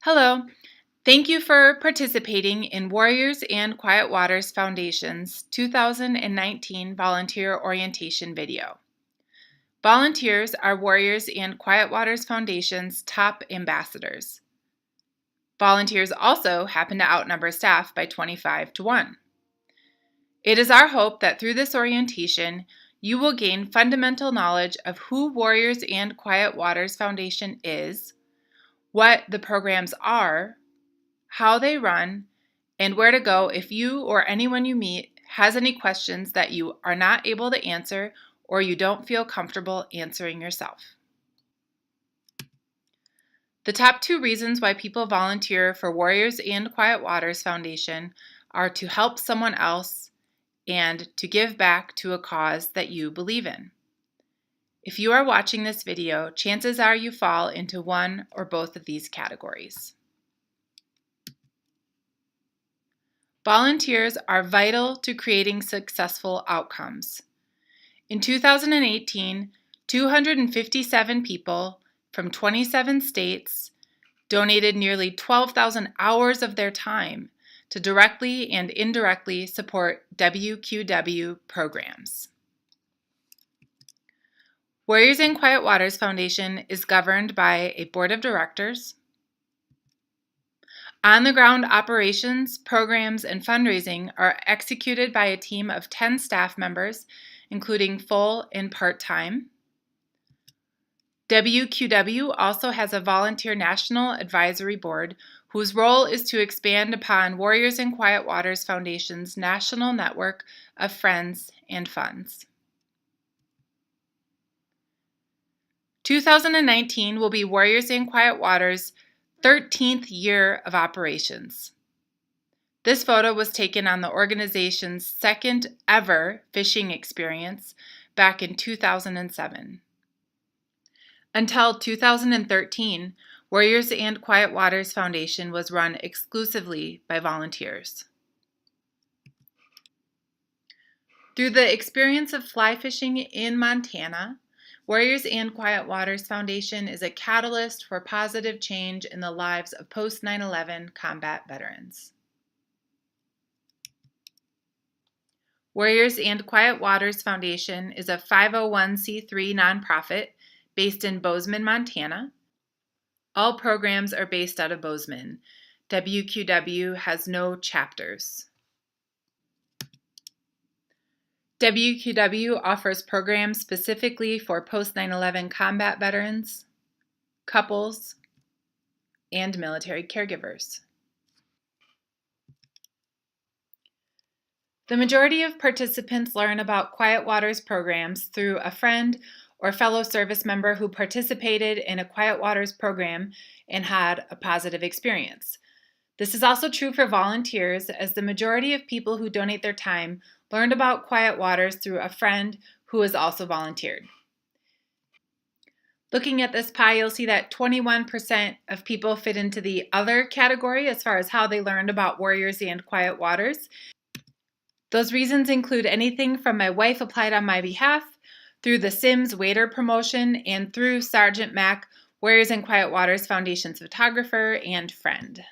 Hello. Thank you for participating in Warriors and Quiet Waters Foundation's 2019 Volunteer Orientation video. Volunteers are Warriors and Quiet Waters Foundation's top ambassadors. Volunteers also happen to outnumber staff by 25 to 1. It is our hope that through this orientation, you will gain fundamental knowledge of who Warriors and Quiet Waters Foundation is, what the programs are, how they run, and where to go if you or anyone you meet has any questions that you are not able to answer or you don't feel comfortable answering yourself. The top 2 reasons why people volunteer for Warriors and Quiet Waters Foundation are to help someone else and to give back to a cause that you believe in. If you are watching this video, chances are you fall into one or both of these categories. Volunteers are vital to creating successful outcomes. In 2018, 257 people from 27 states donated nearly 12,000 hours of their time to directly and indirectly support WQW programs. Warriors and Quiet Waters Foundation is governed by a board of directors. On-the-ground operations, programs, and fundraising are executed by a team of 10 staff members, including full and part-time. WQW also has a volunteer national advisory board whose role is to expand upon Warriors and Quiet Waters Foundation's national network of friends and funds. 2019 will be Warriors and Quiet Waters' 13th year of operations. This photo was taken on the organization's second ever fishing experience back in 2007. Until 2013, Warriors and Quiet Waters Foundation was run exclusively by volunteers. Through the experience of fly fishing in Montana, Warriors and Quiet Waters Foundation is a catalyst for positive change in the lives of post-9/11 combat veterans. Warriors and Quiet Waters Foundation is a 501c3 nonprofit based in Bozeman, Montana. All programs are based out of Bozeman. WQW has no chapters. WQW offers programs specifically for post-9/11 combat veterans, couples, and military caregivers. The majority of participants learn about Quiet Waters programs through a friend or fellow service member who participated in a Quiet Waters program and had a positive experience. This is also true for volunteers, as the majority of people who donate their time learned about Quiet Waters through a friend who has also volunteered. Looking at this pie, you'll see that 21% of people fit into the other category as far as how they learned about Warriors and Quiet Waters. Those reasons include anything from my wife applied on my behalf, through the Sims waiter promotion, and through Sergeant Mack, Warriors and Quiet Waters Foundation's photographer and friend.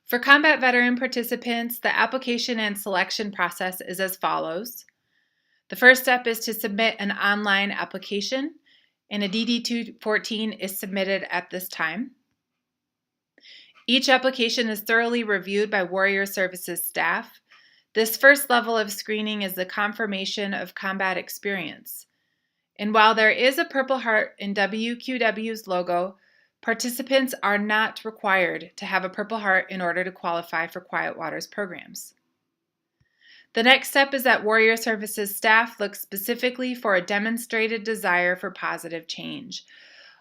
For combat veteran participants, the application and selection process is as follows. The first step is to submit an online application, and a DD-214 is submitted at this time. Each application is thoroughly reviewed by Warrior Services staff. This first level of screening is the confirmation of combat experience. And while there is a Purple Heart in WQW's logo, participants are not required to have a Purple Heart in order to qualify for Quiet Waters programs. The next step is that Warrior Services staff looks specifically for a demonstrated desire for positive change.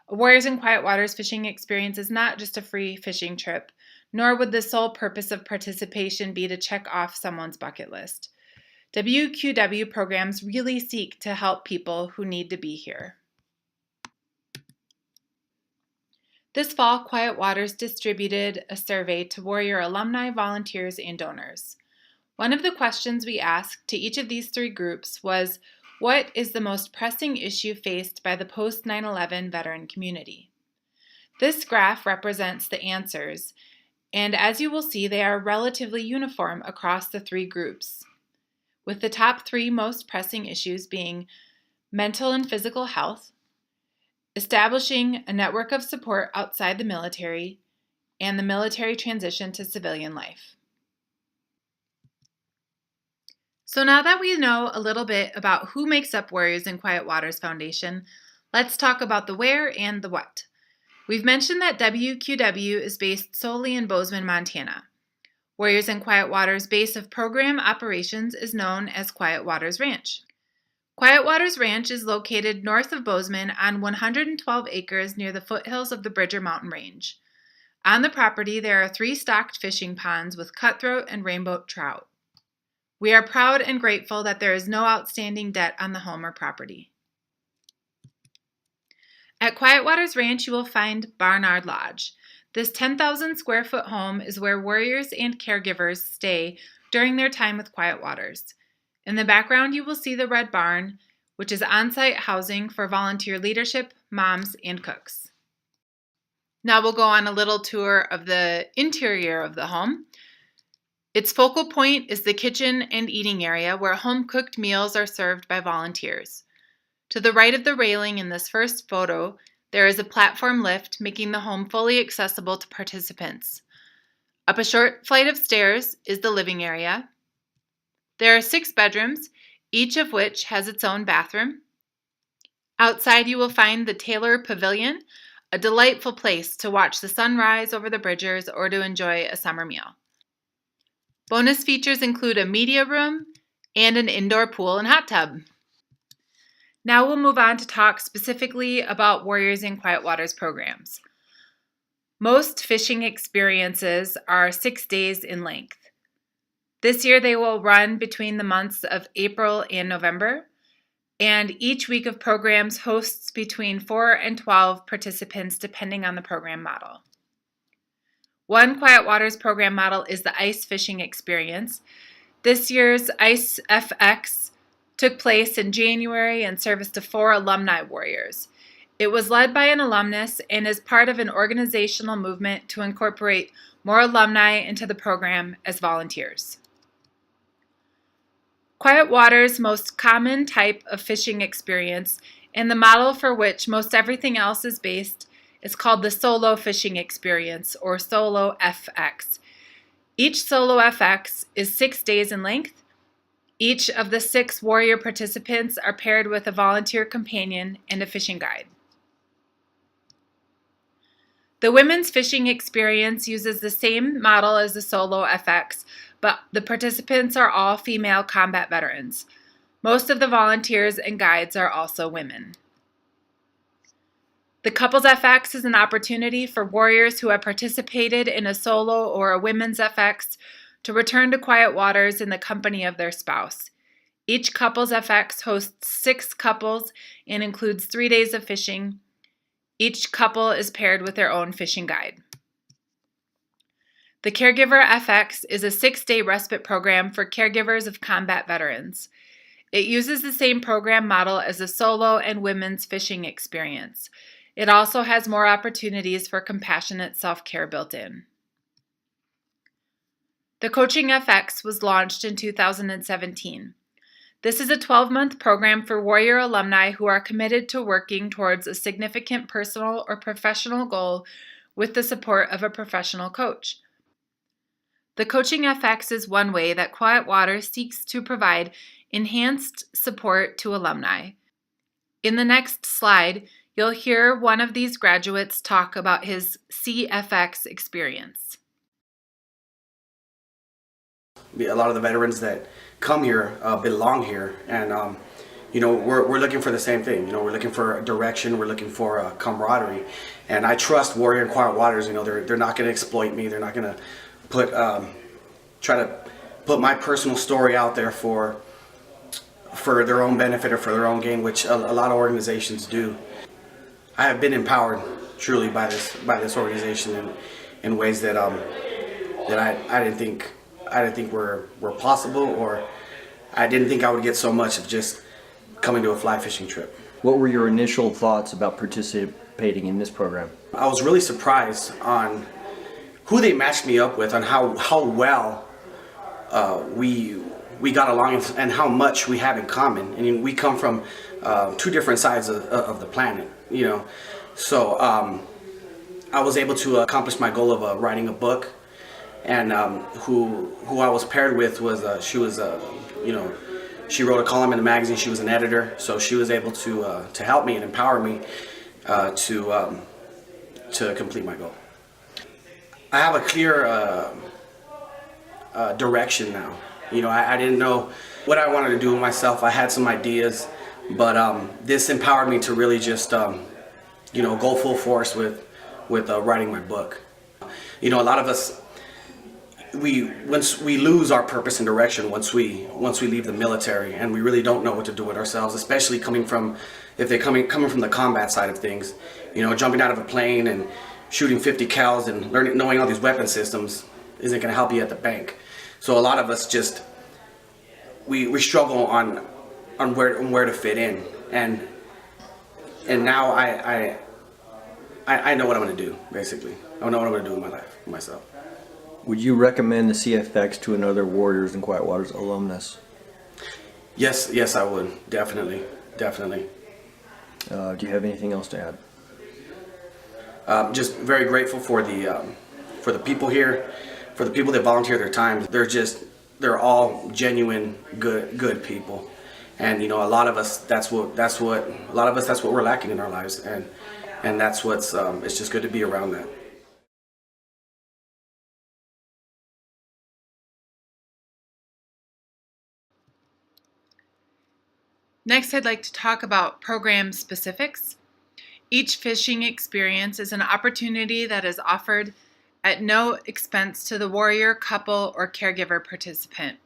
A Warriors and Quiet Waters fishing experience is not just a free fishing trip, nor would the sole purpose of participation be to check off someone's bucket list. WQW programs really seek to help people who need to be here. This fall, Quiet Waters distributed a survey to Warrior alumni, volunteers, and donors. One of the questions we asked to each of these 3 groups was, what is the most pressing issue faced by the post-9/11 veteran community? This graph represents the answers, and as you will see, they are relatively uniform across the three groups, with the top three most pressing issues being mental and physical health, establishing a network of support outside the military, and the military transition to civilian life. So now that we know a little bit about who makes up Warriors in Quiet Waters Foundation, let's talk about the where and the what. We've mentioned that WQW is based solely in Bozeman, Montana. Warriors in Quiet Waters' base of program operations is known as Quiet Waters Ranch. Quiet Waters Ranch is located north of Bozeman on 112 acres near the foothills of the Bridger Mountain Range. On the property, there are 3 stocked fishing ponds with cutthroat and rainbow trout. We are proud and grateful that there is no outstanding debt on the home or property. At Quiet Waters Ranch, you will find Barnard Lodge. This 10,000 square foot home is where warriors and caregivers stay during their time with Quiet Waters. In the background, you will see the Red Barn, which is on-site housing for volunteer leadership, moms, and cooks. Now we'll go on a little tour of the interior of the home. Its focal point is the kitchen and eating area where home-cooked meals are served by volunteers. To the right of the railing in this first photo, there is a platform lift making the home fully accessible to participants. Up a short flight of stairs is the living area. There are 6 bedrooms, each of which has its own bathroom. Outside you will find the Taylor Pavilion, a delightful place to watch the sunrise over the Bridgers or to enjoy a summer meal. Bonus features include a media room and an indoor pool and hot tub. Now we'll move on to talk specifically about Warriors in Quiet Waters programs. Most fishing experiences are 6 days in length. This year they will run between the months of April and November, and each week of programs hosts between 4 and 12 participants depending on the program model. One Quiet Waters program model is the Ice Fishing Experience. This year's Ice FX took place in January and serviced to 4 alumni warriors. It was led by an alumnus and is part of an organizational movement to incorporate more alumni into the program as volunteers. Quiet Waters' most common type of fishing experience, and the model for which most everything else is based, is called the Solo Fishing Experience, or Solo FX. Each Solo FX is 6 days in length. Each of the 6 warrior participants are paired with a volunteer companion and a fishing guide. The Women's Fishing Experience uses the same model as the Solo FX, but the participants are all female combat veterans. Most of the volunteers and guides are also women. The Couples FX is an opportunity for warriors who have participated in a solo or a women's FX to return to Quiet Waters in the company of their spouse. Each Couples FX hosts 6 couples and includes 3 days of fishing. Each couple is paired with their own fishing guide. The Caregiver FX is a 6-day respite program for caregivers of combat veterans. It uses the same program model as the Solo and Women's Fishing Experience. It also has more opportunities for compassionate self-care built in. The Coaching FX was launched in 2017. This is a 12-month program for warrior alumni who are committed to working towards a significant personal or professional goal with the support of a professional coach. The Coaching FX is one way that Quiet Waters seeks to provide enhanced support to alumni. In the next slide, you'll hear one of these graduates talk about his CFX experience. A lot of the veterans that come here belong here, and we're looking for the same thing. We're looking for direction, we're looking for camaraderie, and I trust Warrior in Quiet Waters. They're not going to exploit me. They're not going to try to put my personal story out there for their own benefit or for their own gain, which a lot of organizations do. I have been empowered truly by this organization in ways that I didn't think were possible, or I didn't think I would get so much of just coming to a fly fishing trip. What were your initial thoughts about participating in this program? I was really surprised on who they matched me up with, on how well we got along, and how much we have in common. And we come from two different sides of the planet, you know. So I was able to accomplish my goal of writing a book. And who I was paired with was she was you know, she wrote a column in the magazine. She was an editor, so she was able to help me and empower me to complete my goal. I have a clear direction now. You know, I didn't know what I wanted to do with myself. I had some ideas, but this empowered me to really just you know, go full force with writing my book. You know, a lot of us, once we lose our purpose and direction once we leave the military, and we really don't know what to do with ourselves, especially coming from the combat side of things. You know, jumping out of a plane and shooting 50 cals and knowing all these weapon systems isn't going to help you at the bank. So a lot of us just we struggle on where to fit in, and now I know what I'm going to do. Basically, I know what I'm going to do in my life, for myself. Would you recommend the CFX to another Warriors and Quiet Waters alumnus? Yes, I would. Definitely. Do you have anything else to add? Just very grateful for the people here, for the people that volunteer their time. They're all genuine, good people, and you know, a lot of us that's what we're lacking in our lives, and that's what's it's just good to be around that. Next, I'd like to talk about program specifics. Each fishing experience is an opportunity that is offered at no expense to the warrior, couple, or caregiver participant.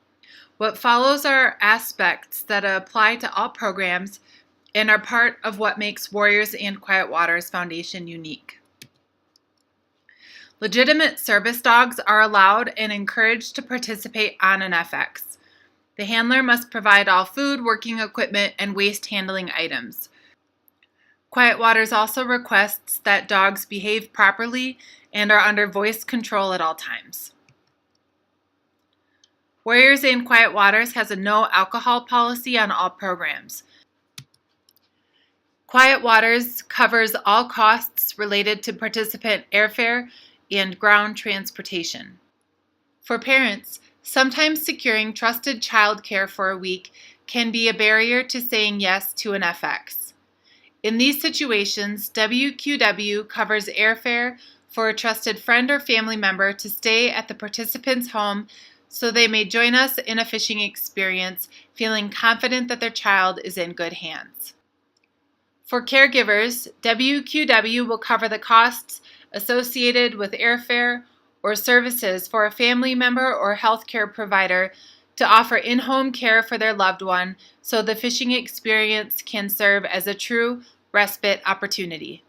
What follows are aspects that apply to all programs and are part of what makes Warriors and Quiet Waters Foundation unique. Legitimate service dogs are allowed and encouraged to participate on an FX. The handler must provide all food, working equipment, and waste handling items. Quiet Waters also requests that dogs behave properly and are under voice control at all times. Warriors and Quiet Waters has a no alcohol policy on all programs. Quiet Waters covers all costs related to participant airfare and ground transportation. For parents, sometimes securing trusted childcare for a week can be a barrier to saying yes to an FX. In these situations, WQW covers airfare for a trusted friend or family member to stay at the participant's home so they may join us in a fishing experience feeling confident that their child is in good hands. For caregivers, WQW will cover the costs associated with airfare or services for a family member or healthcare provider to offer in-home care for their loved one so the fishing experience can serve as a true respite opportunity.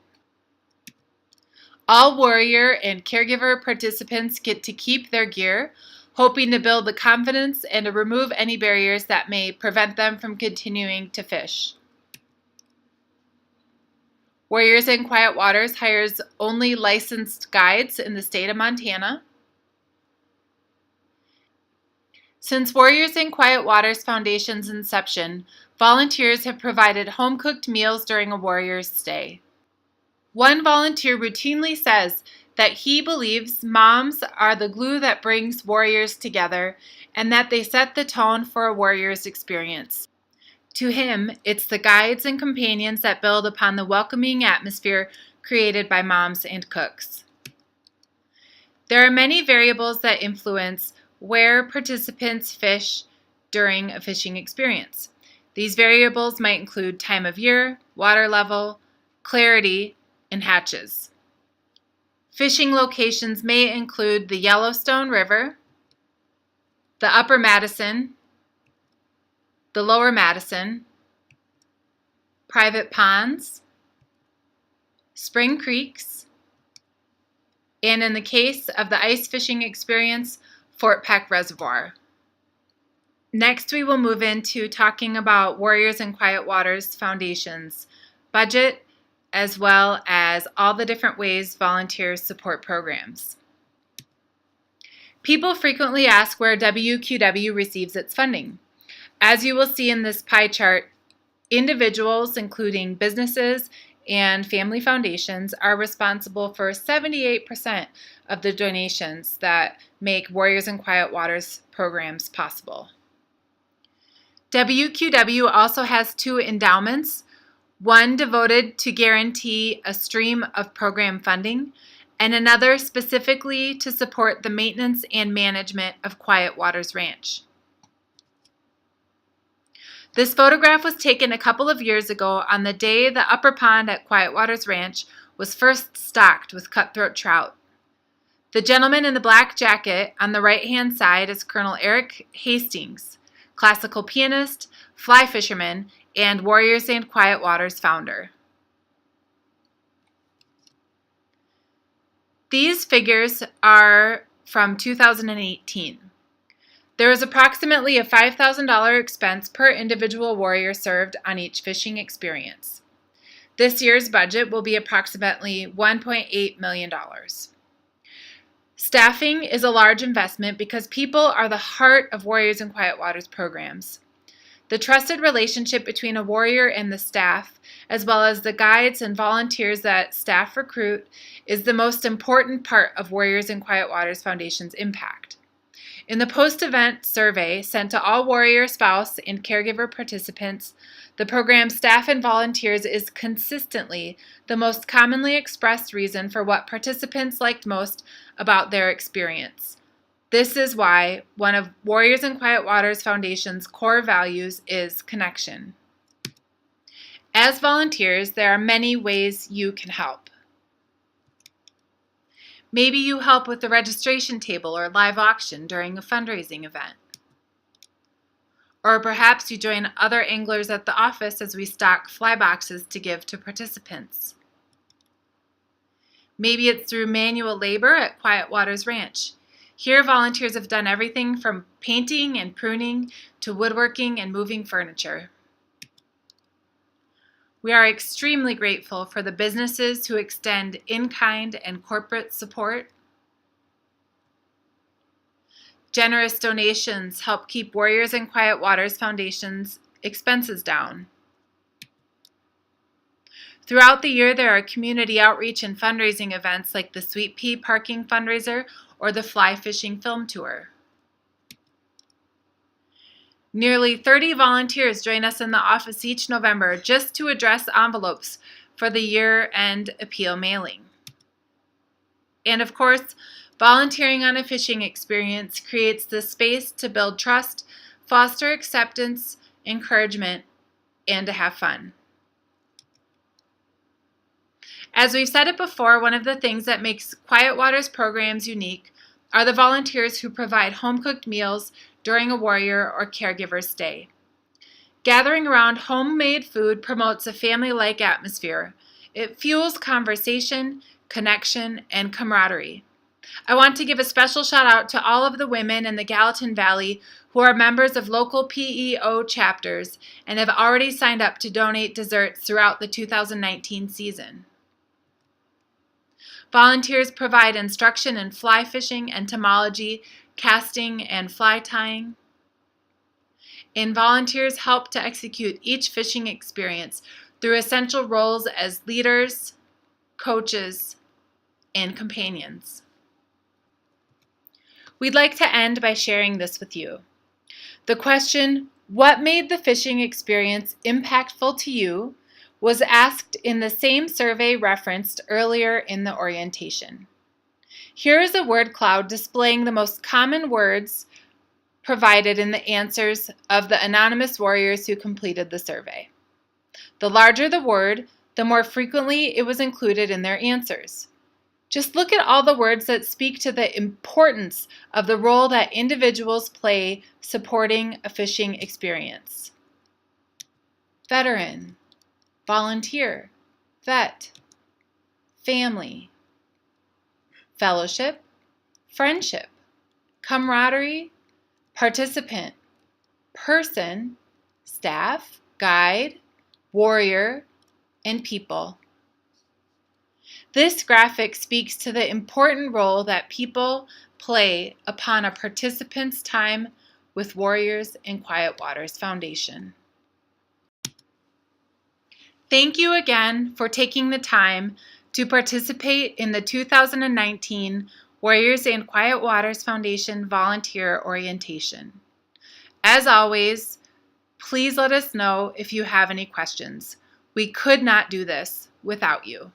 All warrior and caregiver participants get to keep their gear, hoping to build the confidence and to remove any barriers that may prevent them from continuing to fish. Warriors and Quiet Waters hires only licensed guides in the state of Montana. Since Warriors and Quiet Waters Foundation's inception, volunteers have provided home-cooked meals during a warrior's stay. One volunteer routinely says that he believes moms are the glue that brings warriors together and that they set the tone for a warrior's experience. To him, it's the guides and companions that build upon the welcoming atmosphere created by moms and cooks. There are many variables that influence where participants fish during a fishing experience. These variables might include time of year, water level, clarity, and hatches. Fishing locations may include the Yellowstone River, the Upper Madison, the Lower Madison, private ponds, spring creeks, and in the case of the ice fishing experience, Fort Peck Reservoir. Next, we will move into talking about Warriors and Quiet Waters Foundation's budget, as well as all the different ways volunteers support programs. People frequently ask where WQW receives its funding. As you will see in this pie chart, individuals, including businesses and family foundations, are responsible for 78% of the donations that make Warriors in Quiet Waters programs possible. WQW also has 2 endowments, one devoted to guarantee a stream of program funding, and another specifically to support the maintenance and management of Quiet Waters Ranch. This photograph was taken a couple of years ago on the day the upper pond at Quiet Waters Ranch was first stocked with cutthroat trout. The gentleman in the black jacket on the right-hand side is Colonel Eric Hastings, classical pianist, fly fisherman, and Warriors in Quiet Waters founder. These figures are from 2018. There is approximately a $5,000 expense per individual warrior served on each fishing experience. This year's budget will be approximately $1.8 million. Staffing is a large investment because people are the heart of Warriors in Quiet Waters programs. The trusted relationship between a warrior and the staff, as well as the guides and volunteers that staff recruit, is the most important part of Warriors in Quiet Waters Foundation's impact. In the post-event survey sent to all warrior spouse and caregiver participants, the program's staff and volunteers is consistently the most commonly expressed reason for what participants liked most about their experience. This is why one of Warriors in Quiet Waters Foundation's core values is connection. As volunteers, there are many ways you can help. Maybe you help with the registration table or live auction during a fundraising event. Or perhaps you join other anglers at the office as we stock fly boxes to give to participants. Maybe it's through manual labor at Quiet Waters Ranch. Here, volunteers have done everything from painting and pruning to woodworking and moving furniture. We are extremely grateful for the businesses who extend in-kind and corporate support. Generous donations help keep Warriors in Quiet Waters Foundation's expenses down. Throughout the year, there are community outreach and fundraising events like the Sweet Pea Parking Fundraiser or the Fly Fishing Film Tour. Nearly 30 volunteers join us in the office each November just to address envelopes for the year-end appeal mailing. And of course, volunteering on a fishing experience creates the space to build trust, foster acceptance, encouragement, and to have fun. As we've said it before, one of the things that makes Quiet Waters programs unique are the volunteers who provide home-cooked meals during a warrior or caregiver stay. Gathering around homemade food promotes a family-like atmosphere. It fuels conversation, connection, and camaraderie. I want to give a special shout out to all of the women in the Gallatin Valley who are members of local PEO chapters and have already signed up to donate desserts throughout the 2019 season. Volunteers provide instruction in fly fishing, entomology, casting, and fly tying. And volunteers help to execute each fishing experience through essential roles as leaders, coaches, and companions. We'd like to end by sharing this with you. The question, what made the fishing experience impactful to you, was asked in the same survey referenced earlier in the orientation. Here is a word cloud displaying the most common words provided in the answers of the anonymous warriors who completed the survey. The larger the word, the more frequently it was included in their answers. Just look at all the words that speak to the importance of the role that individuals play supporting a fishing experience. Veteran, volunteer, vet, family, fellowship, friendship, camaraderie, participant, person, staff, guide, warrior, and people. This graphic speaks to the important role that people play upon a participant's time with Warriors in Quiet Waters Foundation. Thank you again for taking the time to participate in the 2019 Warriors in Quiet Waters Foundation Volunteer Orientation. As always, please let us know if you have any questions. We could not do this without you.